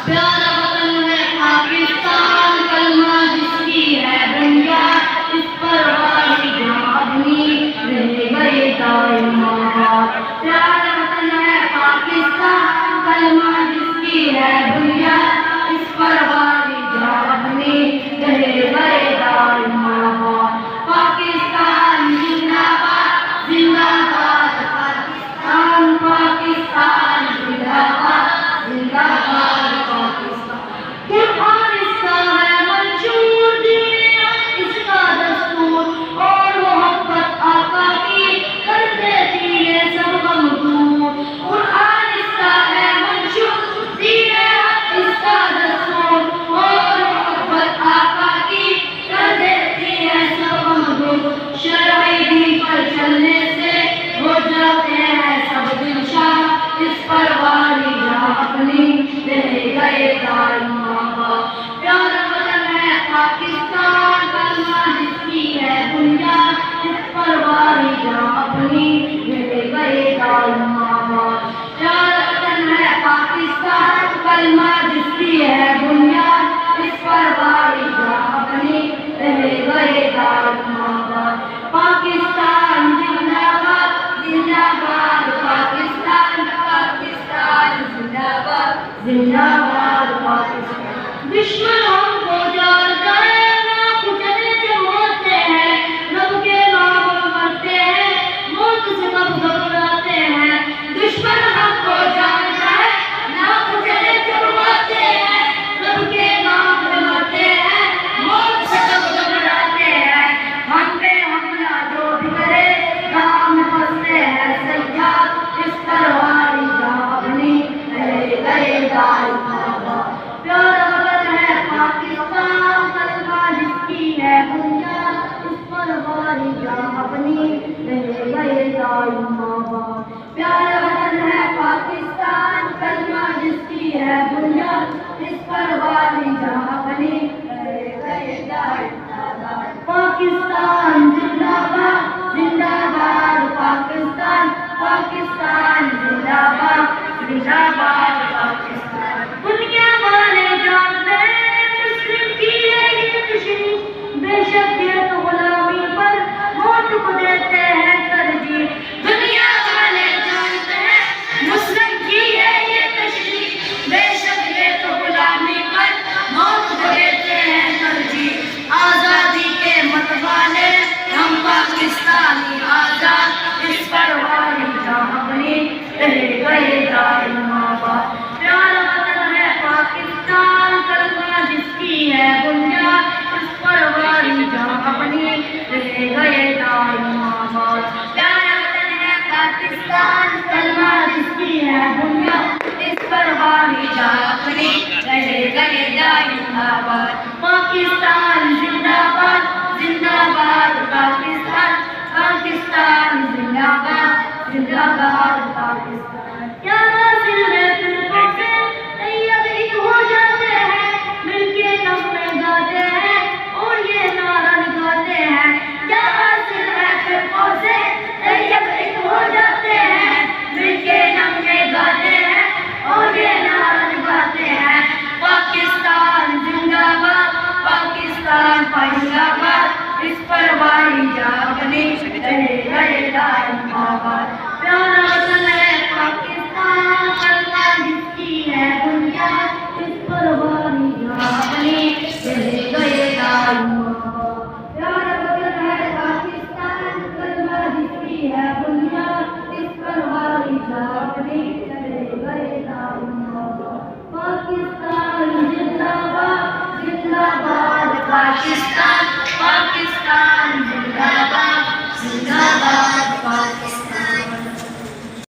پیارا وطن ہے پاکستان، کلمہ جس کی ہے بنیاد، اس پر والی جہاں اپنی رہ گئے دائم آباد۔ پیارا وطن ہے پاکستان، کلمہ جس کی ہے بنیاد، اس پر والی جہاں اپنی رہ گئے دائم آباد۔ پاکستان زندہ باد، زندہ باد پاکستان، پاکستان زندہ باد، زندہ باد پاکستان۔ قرآن اس کا ہے منشور، دین اس کا دستور، اور محبت آقا کی کر دیتی ہے سب غم دور۔ قرآن اس کا ہے منشور، دین اس کا دستور، اور محبت آقا کی کر دیتی ہے سب غم دور۔ شرعی دین پر چلنے سے ہو جاتے ہیں سب دل شاد، اس پر والی جہاں اپنی رہ گئے دائم آباد۔ پیارا وطن ہے پاکستان، کلمہ جس کی ہے بنیاد، اس پر والی جہاں اپنی رہ گئے دائم آباد۔ پیارا وطن ہے پاکستان، کلمہ جس کی ہے بنیاد، اس پر والی جہاں اپنی رہ گئے دائم آباد۔ پاکستان زندہ باد، زندہ باد پاکستان، پاکستان زندہ باد، زندہ باد پاکستان۔ دشمن ہم کو جانتا ہے، نہ کچلے جب ہوتے ہیں، رب کے نام پر مرتے ہیں، موت سے کب گھبراتے ہیں۔ دشمن ہم کو جانتا ہے، نہ کچلے جب ہوتے ہیں، رب کے نام پر مرتے ہیں، موت سے کب گھبراتے ہیں۔ ہم پہ حملہ جو بھی کرے، کام میں پھنستے ہیں سیاد، اس پر والی جہاں اپنی رہ گئے دائم آباد۔ پیارا وطن ہے پاکستان، کلمہ جس کی ہے بنیاد، اس پر والی جہاں اپنی رہ گئے دائم آباد۔ پیارا وطن ہے پاکستان، کلمہ جس کی ہے بنیاد، اس پر والی جہاں اپنی رہ گئے دائم آباد۔ پاکستان زندہ باد، زندہ باد پاکستان، پاکستان زندہ باد، زندہ باد پاکستان۔ دنیا والے جانتے ہیں مسلم کی ہے یہ تشریف، بے شک یہ تو غلامی پر موت کو دیتے ہیں ترجیح۔ دنیا والے جانتے ہیں مسلم کی ہے یہ تشریف، بے شک یہ تو غلامی پر موت کو دیتے ہیں ترجیح۔ آزادی کے متوالے ہم پاکستانی آزاد، اس پر والی جہاں اپنی رہ گئے دائم آباد۔ پیارا وطن ہے پاکستان، کلمہ جس کی ہے بنیاد، اس پر والی جہاں اپنی رہ گئے دائم آباد۔ پیارا وطن ہے پاکستان، کلمہ جس کی ہے بنیاد، اس پر والی جہاں اپنی رہ گئے دائم آباد۔ پاکستان زندہ باد، زندہ باد پاکستان، پاکستان زندہ باد، زندہ باد پاکستان۔ کیا حاصل ہے فرقوں سے طیب ایک ہو جاتے ہیں، مل کے نغمے گاتے ہیں اور یہ نعرہ لگاتے ہیں۔ کیا حاصل ہے فرقوں سے طیب ایک ہو جاتے ہیں، مل کے نغمے گاتے ہیں اور یہ نعرہ لگاتے ہیں۔ پاکستان زندہ باد، پاکستان زندہ باد، اس پر والی جہاں اپنی رہ گئے دائم آباد۔ پیارا وطن ہے پاکستان، کلمہ جس کی ہے بنیاد، اس پر والی جہاں اپنی رہ گئے دائم آباد۔ پیارا وطن ہے پاکستان، کلمہ جس کی ہے بنیاد، اس پر والی جہاں اپنی رہ گئے دائم آباد۔ پاکستان زندہ باد، زندہ باد پاکستان، پاکستان